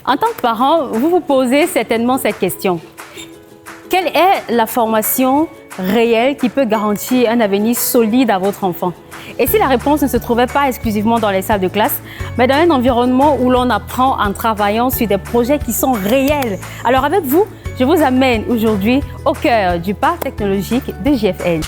En tant que parent, vous vous posez certainement cette question. Quelle est la formation réelle qui peut garantir un avenir solide à votre enfant? Et si la réponse ne se trouvait pas exclusivement dans les salles de classe, mais dans un environnement où l'on apprend en travaillant sur des projets qui sont réels? Alors avec vous, je vous amène aujourd'hui au cœur du parc technologique de GFN.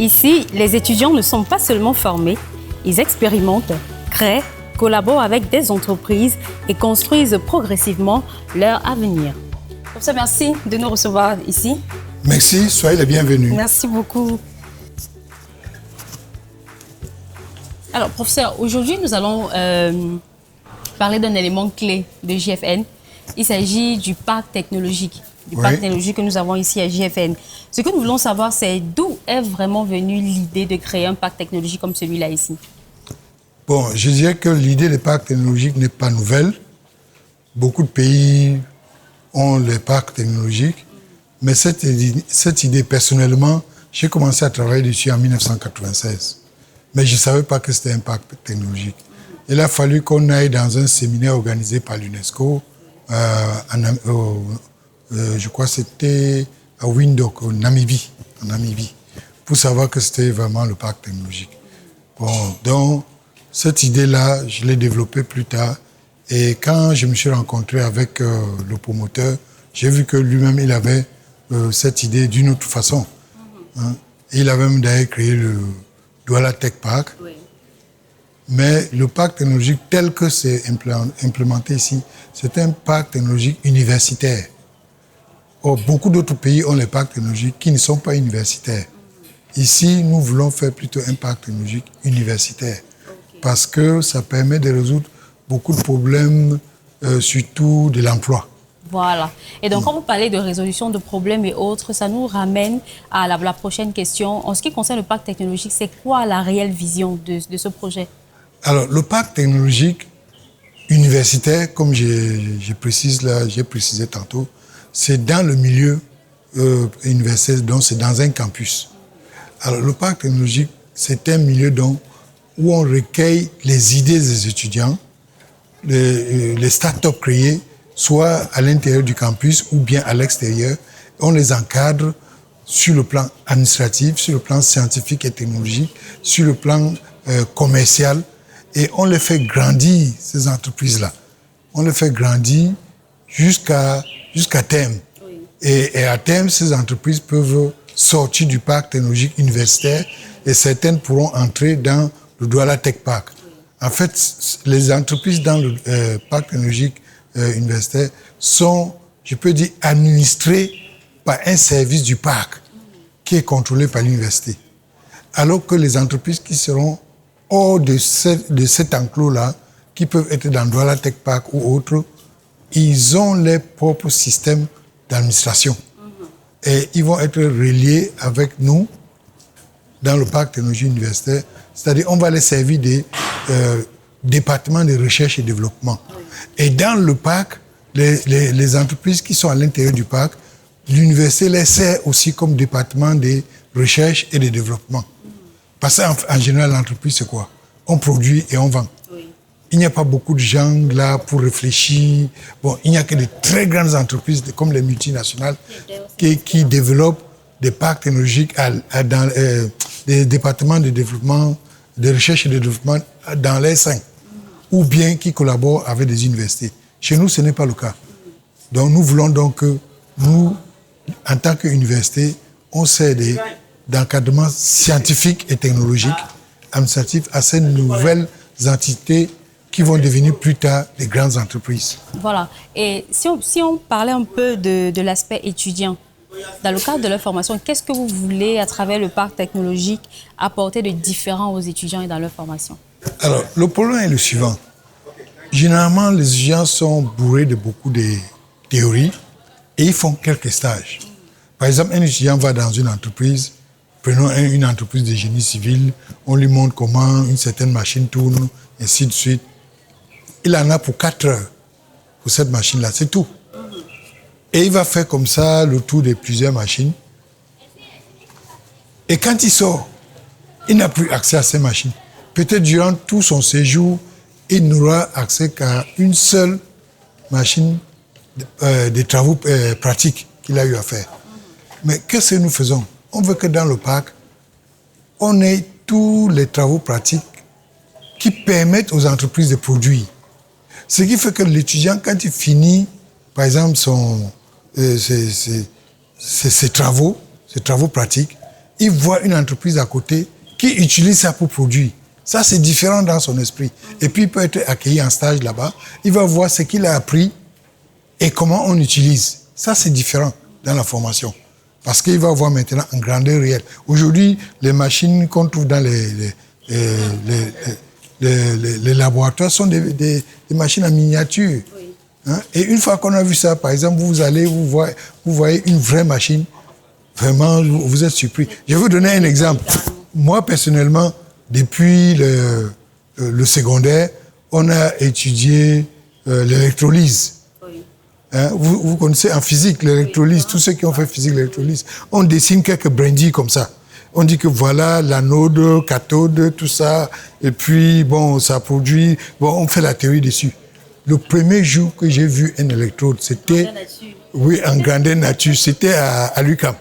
Ici, les étudiants ne sont pas seulement formés, ils expérimentent, créent, collaborent avec des entreprises et construisent progressivement leur avenir. Professeur, merci de nous recevoir ici. Merci, soyez les bienvenus. Merci beaucoup. Alors, professeur, aujourd'hui, nous allons parler d'un élément clé de GFN. Il s'agit du parc technologique. Parc technologique que nous avons ici à GFN. Ce que nous voulons savoir, c'est d'où est vraiment venue l'idée de créer un parc technologique comme celui-là ici? Bon, je dirais que l'idée des parcs technologiques n'est pas nouvelle. Beaucoup de pays ont les parcs technologiques. Mais cette idée, personnellement, j'ai commencé à travailler dessus en 1996. Mais je ne savais pas que c'était un parc technologique. Il a fallu qu'on aille dans un séminaire organisé par l'UNESCO je crois que c'était à Windhoek, en Namibie, pour savoir que c'était vraiment le parc technologique. Bon, donc, cette idée-là, je l'ai développée plus tard. Et quand je me suis rencontré avec le promoteur, j'ai vu que lui-même, il avait cette idée d'une autre façon. Hein. Il avait même d'ailleurs créé le Douala Tech Park. Oui. Mais le parc technologique tel que c'est implémenté ici, c'est un parc technologique universitaire. Or, beaucoup d'autres pays ont les parcs technologiques qui ne sont pas universitaires. Ici, nous voulons faire plutôt un parc technologique universitaire parce que ça permet de résoudre beaucoup de problèmes, surtout de l'emploi. Voilà. Et donc, quand vous parlez de résolution de problèmes et autres, ça nous ramène à la prochaine question. En ce qui concerne le parc technologique, c'est quoi la réelle vision de ce projet? Alors, le parc technologique universitaire, comme j'ai précisé tantôt, c'est dans le milieu universitaire, donc c'est dans un campus. Alors, le parc technologique, c'est un milieu où on recueille les idées des étudiants, les startups créées, soit à l'intérieur du campus ou bien à l'extérieur. On les encadre sur le plan administratif, sur le plan scientifique et technologique, sur le plan commercial, et on les fait grandir, ces entreprises-là. On les fait grandir jusqu'à terme. Oui. Et à terme, ces entreprises peuvent sortir du parc technologique universitaire et certaines pourront entrer dans le Douala Tech Park. Oui. En fait, les entreprises dans le parc technologique universitaire sont, je peux dire, administrées par un service du parc qui est contrôlé par l'université. Alors que les entreprises qui seront hors de cet enclos-là, qui peuvent être dans Douala Tech Park ou autres, ils ont leurs propres systèmes d'administration. Et ils vont être reliés avec nous dans le parc technologique universitaire. C'est-à-dire on va les servir des départements de recherche et développement. Et dans le parc, les entreprises qui sont à l'intérieur du parc, l'université les sert aussi comme département de recherche et de développement. Parce qu'en général, l'entreprise, c'est quoi? On produit et on vend. Oui. Il n'y a pas beaucoup de gens là pour réfléchir. Bon, il n'y a que de très grandes entreprises comme les multinationales qui développent des parcs technologiques dans des départements de développement, de recherche et de développement dans les 5, ou bien qui collaborent avec des universités. Chez nous, ce n'est pas le cas. Donc, nous voulons donc que nous, en tant qu'université, on sert d'encadrement scientifique et technologique administratif à ces nouvelles entités qui vont devenir plus tard des grandes entreprises. Voilà. Et si on parlait un peu de l'aspect étudiant, dans le cadre de leur formation, qu'est-ce que vous voulez, à travers le parc technologique, apporter de différent aux étudiants et dans leur formation? Alors, le problème est le suivant. Généralement, les étudiants sont bourrés de beaucoup de théories et ils font quelques stages. Par exemple, un étudiant va dans une entreprise, prenons une entreprise de génie civil, on lui montre comment une certaine machine tourne, ainsi de suite. Il en a pour 4 heures pour cette machine-là, c'est tout. Et il va faire comme ça le tour de plusieurs machines. Et quand il sort, il n'a plus accès à ces machines. Peut-être durant tout son séjour, il n'aura accès qu'à une seule machine des travaux pratiques qu'il a eu à faire. Mais qu'est-ce que nous faisons? On veut que dans le parc, on ait tous les travaux pratiques qui permettent aux entreprises de produire. Ce qui fait que l'étudiant, quand il finit, par exemple, ses travaux pratiques, il voit une entreprise à côté qui utilise ça pour produire. Ça, c'est différent dans son esprit. Et puis, il peut être accueilli en stage là-bas. Il va voir ce qu'il a appris et comment on utilise. Ça, c'est différent dans la formation. Parce qu'il va voir maintenant en grandeur réelle. Aujourd'hui, les machines qu'on trouve dans les laboratoires sont des machines en miniature. Oui. Hein? Et une fois qu'on a vu ça, par exemple, vous voyez une vraie machine, vraiment, vous êtes surpris. Je vais vous donner un exemple. Moi, personnellement, depuis le secondaire, on a étudié l'électrolyse. Oui. Hein? Vous connaissez en physique l'électrolyse, tous ceux qui ont fait physique, l'électrolyse. On dessine quelques brindilles comme ça. On dit que voilà, l'anode, cathode, tout ça. Et puis, bon, ça produit... Bon, on fait la théorie dessus. Le premier jour que j'ai vu un électrode, c'était... Oui, en grandeur nature. C'était à l'UQAM.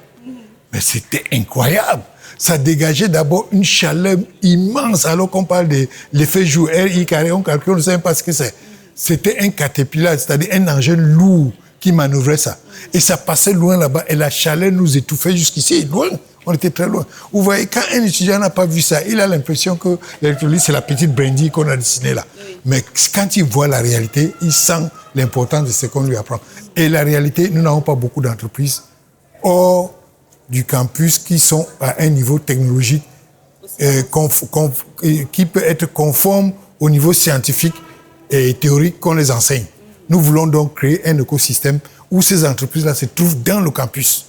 Mais c'était incroyable. Ça dégageait d'abord une chaleur immense, alors qu'on parle de l'effet jour, RI carré, on calcule, on ne sait même pas ce que c'est. C'était un caterpillar, c'est-à-dire un engin lourd qui manœuvrait ça. Et ça passait loin là-bas, et la chaleur nous étouffait jusqu'ici, loin. On était très loin. Vous voyez, quand un étudiant n'a pas vu ça, il a l'impression que l'électrolyse, c'est la petite brindille qu'on a dessinée là. Oui. Mais quand il voit la réalité, il sent l'importance de ce qu'on lui apprend. Et la réalité, nous n'avons pas beaucoup d'entreprises hors du campus qui sont à un niveau technologique qui peut être conforme au niveau scientifique et théorique qu'on les enseigne. Nous voulons donc créer un écosystème où ces entreprises-là se trouvent dans le campus.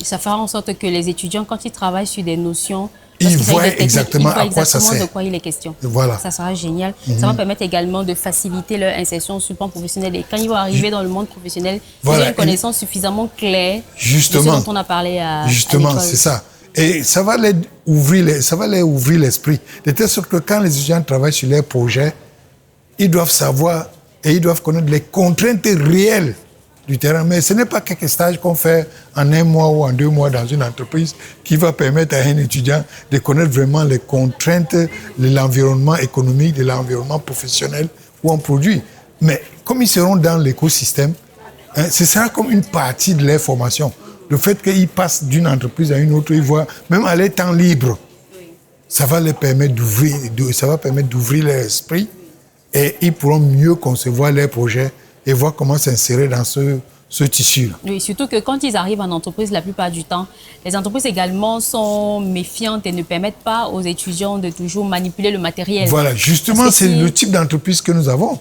Ça fera en sorte que les étudiants, quand ils travaillent sur des notions, ils voient exactement à quoi ça sert. De quoi il est question. Voilà. Ça sera génial. Ça va permettre également de faciliter leur insertion sur le plan professionnel. Et quand ils vont arriver dans le monde professionnel, ils ont une connaissance suffisamment claire de ce dont on a parlé à l'école. Justement, c'est ça. Et ça va leur ouvrir l'esprit. De telle sorte que quand les étudiants travaillent sur leurs projets, ils doivent savoir et ils doivent connaître les contraintes réelles du terrain. Mais ce n'est pas quelques stages qu'on fait en 1 mois ou en 2 mois dans une entreprise qui va permettre à un étudiant de connaître vraiment les contraintes de l'environnement économique, de l'environnement professionnel où on produit. Mais comme ils seront dans l'écosystème, ce sera comme une partie de leur formation. Le fait qu'ils passent d'une entreprise à une autre, ils voient, même à leur temps libre, ça va leur permettre d'ouvrir leur esprit et ils pourront mieux concevoir leurs projets et voir comment s'insérer dans ce tissu. Oui, surtout que quand ils arrivent en entreprise, la plupart du temps, les entreprises également sont méfiantes et ne permettent pas aux étudiants de toujours manipuler le matériel. Voilà, justement, c'est le type d'entreprise que nous avons.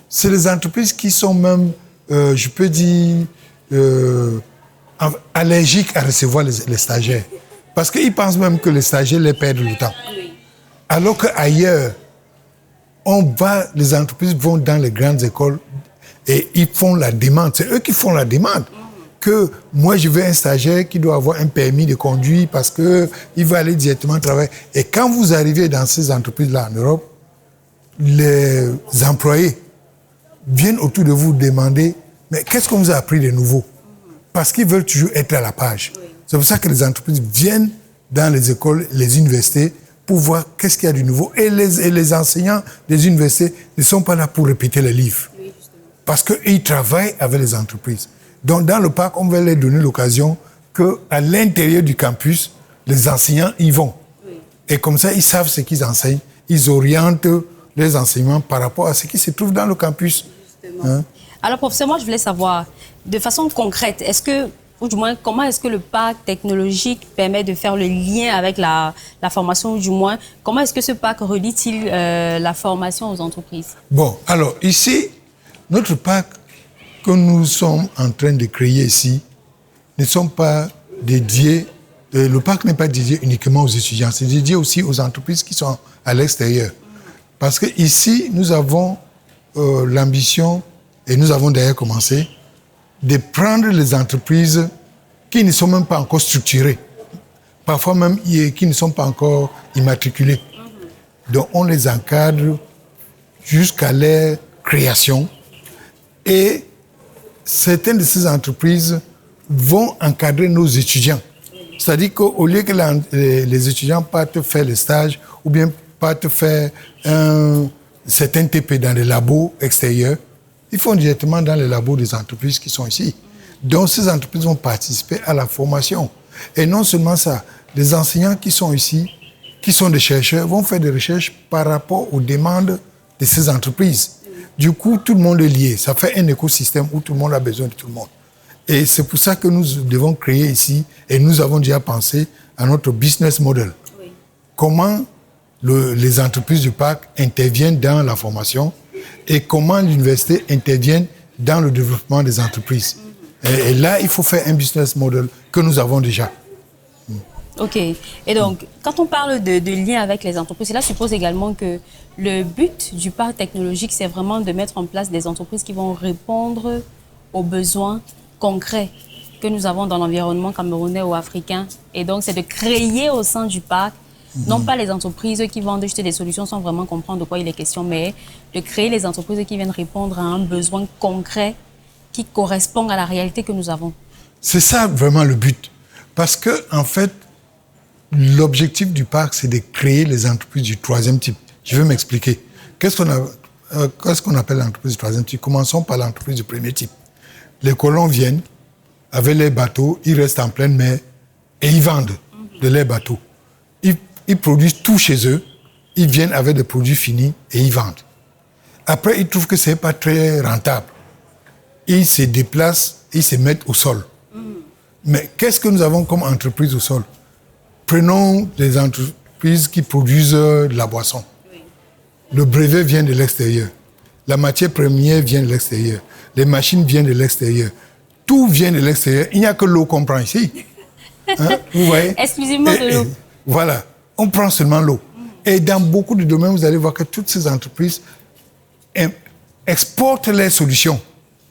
C'est les entreprises qui sont même, je peux dire, allergiques à recevoir les stagiaires. Parce qu'ils pensent même que les stagiaires les perdent le temps. Alors qu'ailleurs, les entreprises vont dans les grandes écoles et ils font la demande. C'est eux qui font la demande. Que moi, je veux un stagiaire qui doit avoir un permis de conduire parce qu'il va aller directement travailler. Et quand vous arrivez dans ces entreprises-là en Europe, les employés viennent autour de vous demander « Mais qu'est-ce qu'on vous a appris de nouveau ?» Parce qu'ils veulent toujours être à la page. C'est pour ça que les entreprises viennent dans les écoles, les universités, pour voir qu'est-ce qu'il y a de nouveau. Et les enseignants des universités ne sont pas là pour répéter les livres. Parce qu'ils travaillent avec les entreprises. Donc, dans le parc, on va leur donner l'occasion qu'à l'intérieur du campus, les enseignants y vont. Et comme ça, ils savent ce qu'ils enseignent. Ils orientent les enseignements par rapport à ce qui se trouve dans le campus. Hein? Alors, professeur, moi, je voulais savoir, de façon concrète, est-ce que, ou du moins, comment est-ce que le parc technologique permet de faire le lien avec la formation, ou du moins, comment est-ce que ce parc relie-t-il la formation aux entreprises? Bon, alors, ici, notre parc que nous sommes en train de créer ici ne sont pas dédiés, le parc n'est pas dédié uniquement aux étudiants, c'est dédié aussi aux entreprises qui sont à l'extérieur. Parce qu'ici, nous avons l'ambition, et nous avons d'ailleurs commencé, de prendre les entreprises qui ne sont même pas encore structurées, parfois même qui ne sont pas encore immatriculées. Donc on les encadre jusqu'à leur création et certaines de ces entreprises vont encadrer nos étudiants. C'est-à-dire qu'au lieu que les étudiants partent faire les stages ou bien partent faire certains TP dans les labos extérieurs, ils font directement dans les labos des entreprises qui sont ici. Donc ces entreprises vont participer à la formation. Et non seulement ça, les enseignants qui sont ici, qui sont des chercheurs, vont faire des recherches par rapport aux demandes de ces entreprises. Du coup, tout le monde est lié. Ça fait un écosystème où tout le monde a besoin de tout le monde. Et c'est pour ça que nous devons créer ici, et nous avons déjà pensé à notre business model. Oui. Comment les entreprises du parc interviennent dans la formation et comment l'université intervient dans le développement des entreprises. Et là, il faut faire un business model que nous avons déjà. OK. Et donc, quand on parle de lien avec les entreprises, cela suppose également que le but du parc technologique, c'est vraiment de mettre en place des entreprises qui vont répondre aux besoins concrets que nous avons dans l'environnement camerounais ou africain. Et donc, c'est de créer au sein du parc, non pas les entreprises qui vendent juste des solutions sans vraiment comprendre de quoi il est question, mais de créer les entreprises qui viennent répondre à un besoin concret qui correspond à la réalité que nous avons. C'est ça vraiment le but. Parce que, en fait, l'objectif du parc, c'est de créer les entreprises du troisième type. Je vais m'expliquer. Qu'est-ce qu'on appelle l'entreprise du troisième type? Commençons par l'entreprise du premier type. Les colons viennent avec les bateaux, ils restent en pleine mer et ils vendent de leurs bateaux. Ils produisent tout chez eux, ils viennent avec des produits finis et ils vendent. Après, ils trouvent que ce n'est pas très rentable. Ils se déplacent, ils se mettent au sol. Mais qu'est-ce que nous avons comme entreprise au sol? Prenons les entreprises qui produisent de la boisson. Oui. Le brevet vient de l'extérieur. La matière première vient de l'extérieur. Les machines viennent de l'extérieur. Tout vient de l'extérieur. Il n'y a que l'eau qu'on prend ici. Hein? Vous voyez? Exclusivement de l'eau. Voilà. On prend seulement l'eau. Et dans beaucoup de domaines, vous allez voir que toutes ces entreprises exportent leurs solutions.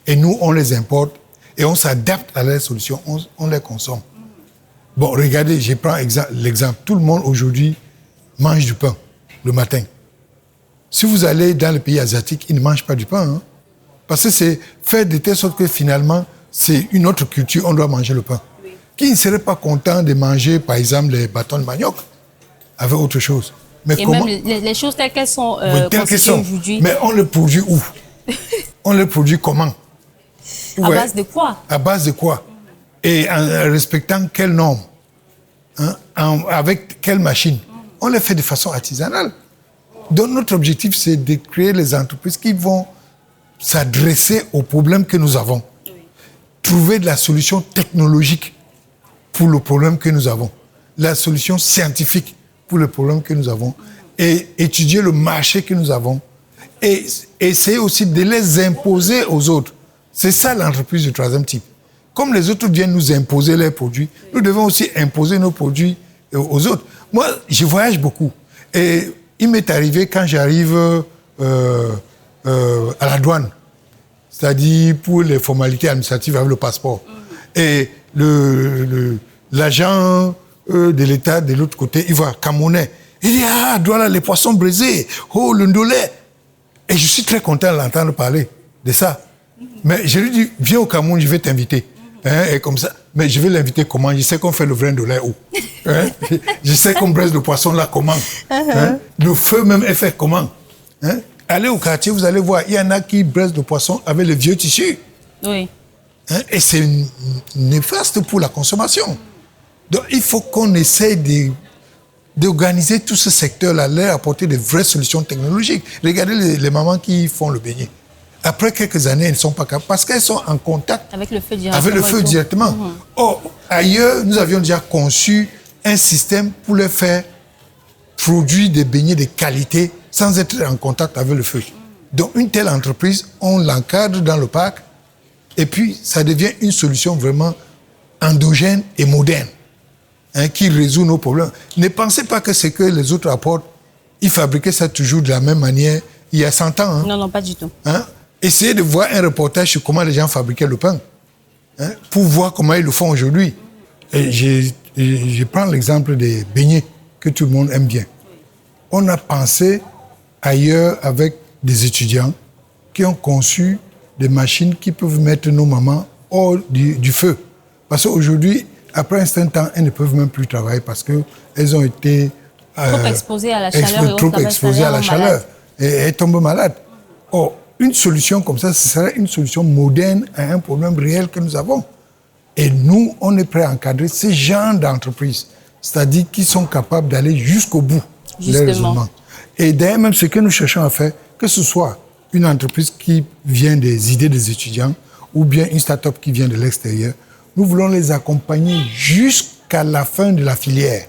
Et nous, on les importe et on s'adapte à leurs solutions. On les consomme. Bon, regardez, je prends l'exemple. Tout le monde aujourd'hui mange du pain le matin. Si vous allez dans les pays asiatiques, ils ne mangent pas du pain. Hein? Parce que c'est fait de telle sorte que finalement, c'est une autre culture, on doit manger le pain. Oui. Qui ne serait pas content de manger, par exemple, les bâtons de manioc avec autre chose? Mais et comment... même les choses telles qu'elles sont aujourd'hui. Mais on les produit où? On les produit comment? À base de quoi? À base de quoi? Et en respectant quelles normes? Hein? Avec quelle machine? On les fait de façon artisanale. Donc notre objectif, c'est de créer les entreprises qui vont s'adresser aux problèmes que nous avons. Oui. Trouver de la solution technologique pour le problème que nous avons. La solution scientifique pour le problème que nous avons. Et étudier le marché que nous avons. Et essayer aussi de les imposer aux autres. C'est ça l'entreprise du troisième type. Comme les autres viennent nous imposer leurs produits, nous devons aussi imposer nos produits aux autres. Moi, je voyage beaucoup. Et il m'est arrivé quand j'arrive à la douane, c'est-à-dire pour les formalités administratives avec le passeport. Et l'agent de l'État de l'autre côté, il voit Camerounais. Il dit, ah, voilà les poissons brisés, oh, le ndolé. Et je suis très content de l'entendre parler de ça. Mais je lui dis, viens au Cameroun, je vais t'inviter. Hein, et comme ça. Mais je vais l'inviter comment? Je sais qu'on fait le vin ndolé où? Hein? Je sais qu'on braise le poisson là comment? Hein? Le feu même est fait comment? Hein? Allez au quartier, vous allez voir, il y en a qui braisent le poisson avec le vieux tissu. Oui. Hein? Et c'est néfaste pour la consommation. Donc il faut qu'on essaye d'organiser tout ce secteur-là, leur apporter de vraies solutions technologiques. Regardez les mamans qui font le beignet. Après quelques années, elles ne sont pas capables, parce qu'elles sont en contact avec le feu directement. Or, ailleurs, nous avions déjà conçu un système pour leur faire produire des beignets de qualité sans être en contact avec le feu. Donc, une telle entreprise, on l'encadre dans le parc et puis ça devient une solution vraiment endogène et moderne qui résout nos problèmes. Ne pensez pas que ce que les autres apportent, ils fabriquaient ça toujours de la même manière il y a 100 ans. Non, non, pas du tout. Essayez de voir un reportage sur comment les gens fabriquaient le pain pour voir comment ils le font aujourd'hui. Je prends l'exemple des beignets que tout le monde aime bien. On a pensé ailleurs avec des étudiants qui ont conçu des machines qui peuvent mettre nos mamans hors du feu. Parce qu'aujourd'hui, après un certain temps, elles ne peuvent même plus travailler parce qu'elles ont été trop exposées à la chaleur. Trop exposées à la chaleur. Et elles tombent malades. Or, une solution comme ça, ce serait une solution moderne à un problème réel que nous avons. Et nous, on est prêt à encadrer ces genres d'entreprises, c'est-à-dire qui sont capables d'aller jusqu'au bout de leurs raisonnements. Et d'ailleurs, même ce que nous cherchons à faire, que ce soit une entreprise qui vient des idées des étudiants ou bien une start-up qui vient de l'extérieur, nous voulons les accompagner jusqu'à la fin de la filière.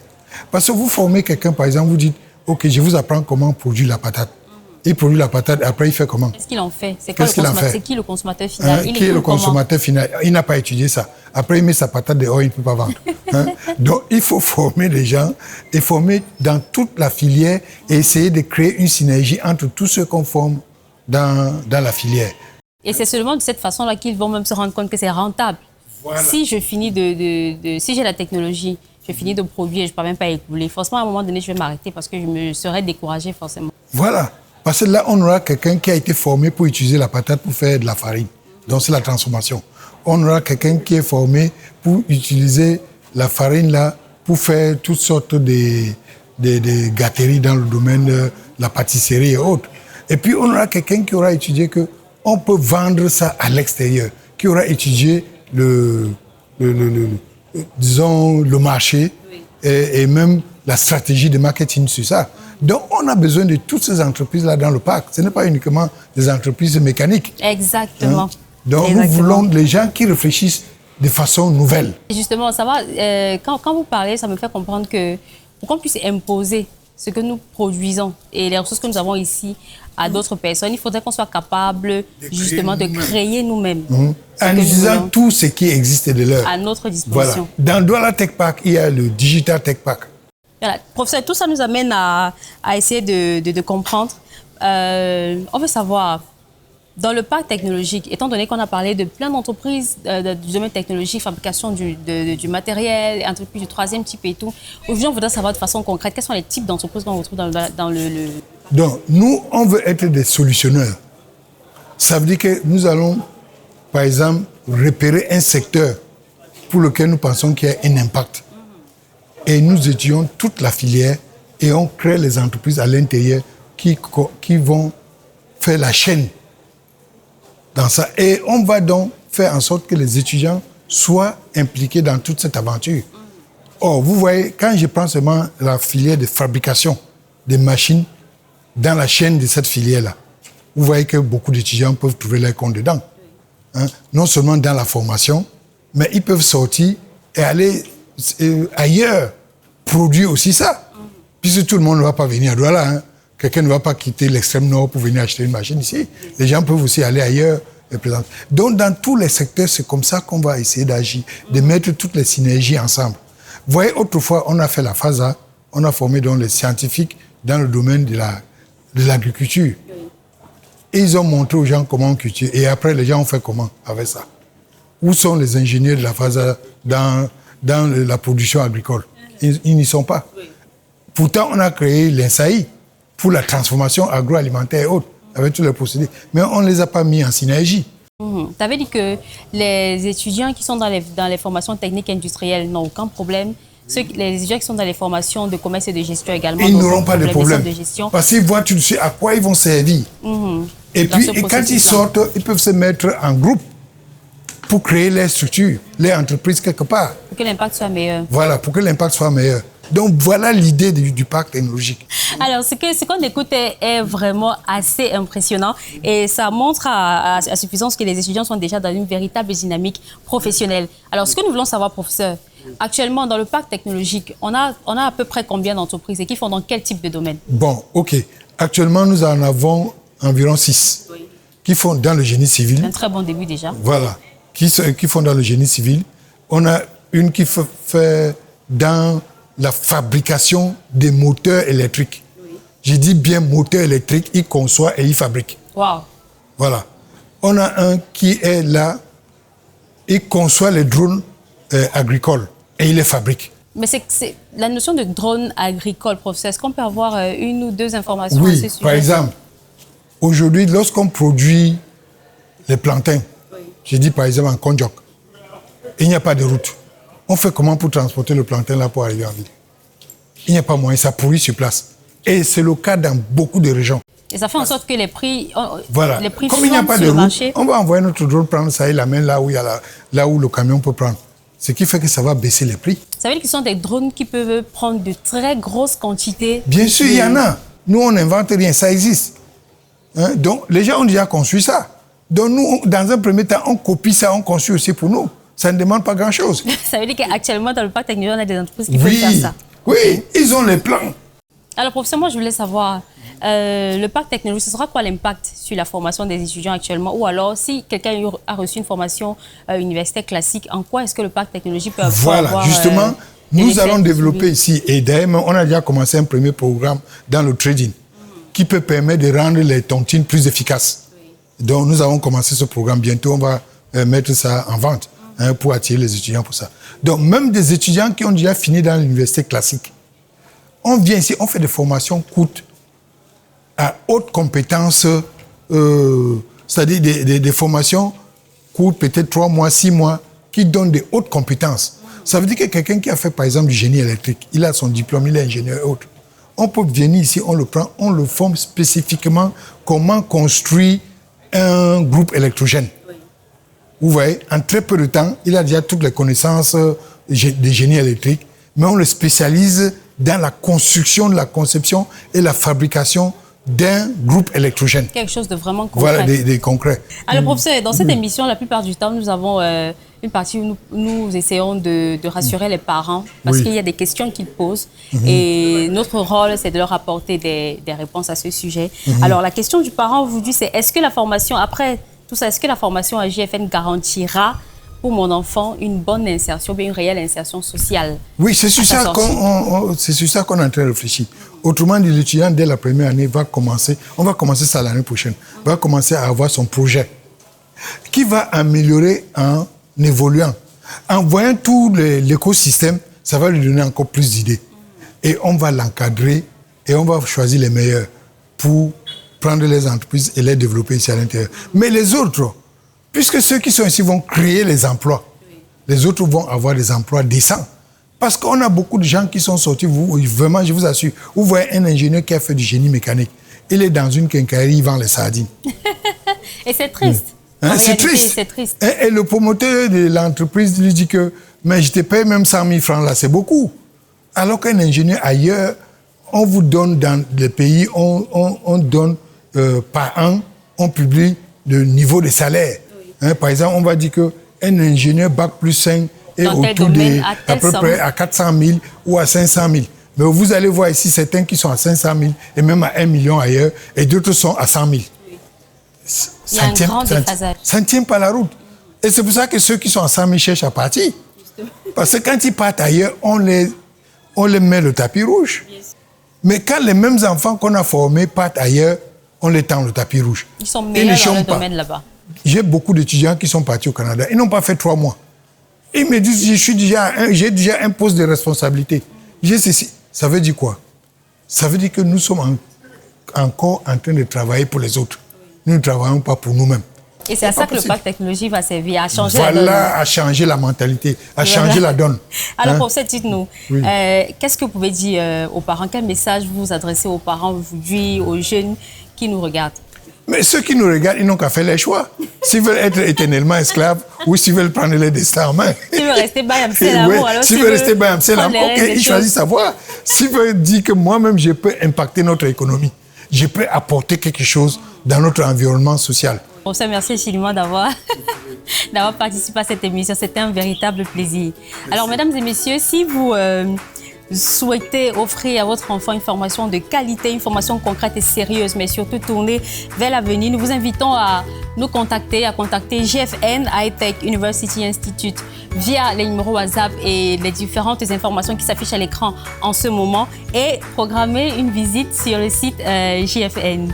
Parce que vous formez quelqu'un, par exemple, vous dites, OK, je vous apprends comment produire la patate. Il produit la patate, après il fait comment? Qu'est-ce qu'il en fait? C'est qui le consommateur final? Qui est le consommateur final? Il n'a pas étudié ça. Après, il met sa patate dehors, il ne peut pas vendre. Donc, il faut former les gens et former dans toute la filière et essayer de créer une synergie entre tous ceux qu'on forme dans la filière. Et c'est seulement de cette façon-là qu'ils vont même se rendre compte que c'est rentable. Voilà. Si je finis si j'ai la technologie, je finis de produire et je ne peux même pas écouler, forcément, à un moment donné, je vais m'arrêter parce que je me serais découragée forcément. Voilà. Parce que là, on aura quelqu'un qui a été formé pour utiliser la patate pour faire de la farine. Donc, c'est la transformation. On aura quelqu'un qui est formé pour utiliser la farine là pour faire toutes sortes de gâteries dans le domaine de la pâtisserie et autres. Et puis, on aura quelqu'un qui aura étudié qu'on peut vendre ça à l'extérieur, qui aura étudié le marché et même la stratégie de marketing sur ça. Donc, on a besoin de toutes ces entreprises-là dans le parc. Ce n'est pas uniquement des entreprises mécaniques. Exactement. Donc, nous voulons des gens qui réfléchissent de façon nouvelle. Et justement, ça va, quand vous parlez, ça me fait comprendre que pour qu'on puisse imposer ce que nous produisons et les ressources que nous avons ici à d'autres personnes, il faudrait qu'on soit capable justement de créer nous-mêmes. En utilisant tout ce qui existe de l'heure. À notre disposition. Voilà. Dans Douala Tech Park, il y a le Digital Tech Park. Voilà. Professeur, tout ça nous amène à essayer de comprendre. On veut savoir, dans le parc technologique, étant donné qu'on a parlé de plein d'entreprises du domaine technologique, fabrication du matériel, entreprises du troisième type et tout, aujourd'hui, on voudrait savoir de façon concrète quels sont les types d'entreprises qu'on retrouve dans le... Donc, nous, on veut être des solutionneurs. Ça veut dire que nous allons, par exemple, repérer un secteur pour lequel nous pensons qu'il y a un impact. Et nous étudions toute la filière et on crée les entreprises à l'intérieur qui vont faire la chaîne dans ça. Et on va donc faire en sorte que les étudiants soient impliqués dans toute cette aventure. Or, vous voyez, quand je prends seulement la filière de fabrication des machines dans la chaîne de cette filière-là, vous voyez que beaucoup d'étudiants peuvent trouver leur compte dedans. Non seulement dans la formation, mais ils peuvent sortir et aller ailleurs, produire aussi ça. Puisque tout le monde ne va pas venir à Douala. Quelqu'un ne va pas quitter l'extrême nord pour venir acheter une machine ici. Les gens peuvent aussi aller ailleurs et présenter. Donc, dans tous les secteurs, c'est comme ça qu'on va essayer d'agir, de mettre toutes les synergies ensemble. Vous voyez, autrefois, on a fait la FASA, on a formé donc les scientifiques dans le domaine de l'agriculture. Et ils ont montré aux gens comment on cultive. Et après, les gens ont fait comment avec ça? Où sont les ingénieurs de la FASA dans la production agricole? Ils n'y sont pas. Pourtant, on a créé l'INSAI pour la transformation agroalimentaire et autres, avec tous les procédés. Mais on ne les a pas mis en synergie. Tu avais dit que les étudiants qui sont dans les formations techniques et industrielles n'ont aucun problème. Les étudiants qui sont dans les formations de commerce et de gestion également, ils n'auront pas de problème. Parce qu'ils voient tout de suite à quoi ils vont servir. Et puis, quand ils sortent, ils peuvent se mettre en groupe pour créer leur structure, leur entreprise quelque part. Pour que l'impact soit meilleur. Voilà, pour que l'impact soit meilleur. Donc voilà l'idée du parc technologique. Alors, ce qu'on écoute est vraiment assez impressionnant et ça montre à suffisance que les étudiants sont déjà dans une véritable dynamique professionnelle. Alors, ce que nous voulons savoir, professeur, actuellement, dans le parc technologique, on a à peu près combien d'entreprises et qui font dans quel type de domaine? Bon, OK. Actuellement, nous en avons environ 6 qui font dans le génie civil. Un très bon début déjà. Voilà. Qui font dans le génie civil. On a une qui fait dans la fabrication des moteurs électriques. Je dis bien moteur électrique, il conçoit et il fabrique. Wow. Voilà. On a un qui est là, il conçoit les drones agricoles et il les fabrique. Mais c'est la notion de drone agricole, professeur. Est-ce qu'on peut avoir une ou deux informations à ce sujet? Oui, par exemple, aujourd'hui, lorsqu'on produit les plantains, je dis par exemple en Kondiok, il n'y a pas de route. On fait comment pour transporter le plantain là pour arriver en ville? Il n'y a pas moyen, ça pourrit sur place. Et c'est le cas dans beaucoup de régions. Et ça fait en sorte que les prix, voilà. les prix comme il n'y a pas sur de le route, marché. on va envoyer notre drone prendre ça et l'amener là où là où le camion peut prendre. Ce qui fait que ça va baisser les prix. Ça veut dire que ce sont des drones qui peuvent prendre de très grosses quantités. Bien sûr, il y en a. Nous, on n'invente rien, ça existe. Hein? Donc, les gens ont déjà conçu ça. Donc, nous, dans un premier temps, on copie ça, on construit aussi pour nous. Ça ne demande pas grand-chose. Ça veut dire qu'actuellement, dans le parc technologique, on a des entreprises qui peuvent faire ça. Oui, ils ont les plans. Alors, professeur, moi, je voulais savoir, le parc technologique, ce sera quoi l'impact sur la formation des étudiants actuellement? Ou alors, si quelqu'un a reçu une formation universitaire classique, en quoi est-ce que le parc technologique peut avoir Voilà, justement, nous allons développer ici, et d'ailleurs, on a déjà commencé un premier programme dans le trading, qui peut permettre de rendre les tontines plus efficaces. Donc, nous avons commencé ce programme. Bientôt, on va mettre ça en vente pour attirer les étudiants pour ça. Donc, même des étudiants qui ont déjà fini dans l'université classique, on vient ici, on fait des formations courtes à haute compétence, c'est-à-dire des formations courtes, peut-être 3 mois, 6 mois, qui donnent des hautes compétences. Ça veut dire que quelqu'un qui a fait, par exemple, du génie électrique, il a son diplôme, il est ingénieur et autres. On peut venir ici, on le prend, on le forme spécifiquement comment construire un groupe électrogène. Vous voyez, en très peu de temps, il a déjà toutes les connaissances des génies électriques, mais on le spécialise dans la construction, la conception et la fabrication d'un groupe électrogène. Quelque chose de vraiment concret. Voilà, des concrets. Alors, professeur, dans cette émission, la plupart du temps, nous avons une partie où nous essayons de rassurer les parents parce qu'il y a des questions qu'ils posent et notre rôle, c'est de leur apporter des réponses à ce sujet. Alors, la question du parent aujourd'hui, c'est est-ce que la formation, après tout ça, est-ce que la formation à JFN garantira pour mon enfant une bonne insertion, bien une réelle insertion sociale? Oui, c'est sur ça qu'on est en train de réfléchir. Autrement dit, l'étudiant, dès la première année, on va commencer ça l'année prochaine, va commencer à avoir son projet qui va améliorer en évoluant. En voyant tout l'écosystème, ça va lui donner encore plus d'idées. Et on va l'encadrer et on va choisir les meilleurs pour prendre les entreprises et les développer ici à l'intérieur. Mais les autres, puisque ceux qui sont ici vont créer les emplois, les autres vont avoir des emplois décents. Parce qu'on a beaucoup de gens qui sont sortis, vraiment, je vous assure, vous voyez un ingénieur qui a fait du génie mécanique, il est dans une quincaillerie, il vend les sardines. Et c'est triste. C'est triste. C'est triste. Et le promoteur de l'entreprise lui dit que, mais je te paye même 100 000 francs là, c'est beaucoup. Alors qu'un ingénieur ailleurs, on vous donne dans les pays, on donne par an, on publie le niveau de salaire. Par exemple, on va dire qu'un ingénieur bac plus 5 est autour de à peu près à 400 000 ou à 500 000. Mais vous allez voir ici certains qui sont à 500 000 et même à 1 million ailleurs, et d'autres sont à 100 000. Ça ne tient pas la route. Et c'est pour ça que ceux qui sont à 100 000 cherchent à partir. Parce que quand ils partent ailleurs, on les met le tapis rouge. Mais quand les mêmes enfants qu'on a formés partent ailleurs, on les tend le tapis rouge. Ils sont meilleurs dans le domaine là-bas. J'ai beaucoup d'étudiants qui sont partis au Canada. Ils n'ont pas fait 3 mois. Ils me disent, j'ai déjà un poste de responsabilité. J'ai ceci. Ça veut dire quoi? Ça veut dire que nous sommes encore en train de travailler pour les autres. Nous ne travaillons pas pour nous-mêmes. Et c'est à ça que le parc technologique va servir, à changer la donne. Voilà, à changer la mentalité, à changer la donne. Alors, professeur, dites-nous, qu'est-ce que vous pouvez dire aux parents? Quel message vous adressez aux parents aujourd'hui, aux jeunes qui nous regardent? Mais ceux qui nous regardent, ils n'ont qu'à faire les choix. S'ils veulent être éternellement esclaves ou s'ils veulent prendre les destins en main. S'ils veulent rester Bayam Selam, alors s'ils veulent rester Bayam Selam, ok, ils choisissent sa voie. S'ils veulent dire que moi-même, je peux impacter notre économie, je peux apporter quelque chose dans notre environnement social. Pour ça, merci infiniment d'avoir participé à cette émission. C'était un véritable plaisir. Alors, mesdames et messieurs, si vous souhaitez offrir à votre enfant une formation de qualité, une formation concrète et sérieuse, mais surtout tournée vers l'avenir, nous vous invitons à nous contacter, à contacter GFN High-Tech University Institute via les numéros WhatsApp et les différentes informations qui s'affichent à l'écran en ce moment et programmer une visite sur le site GFN.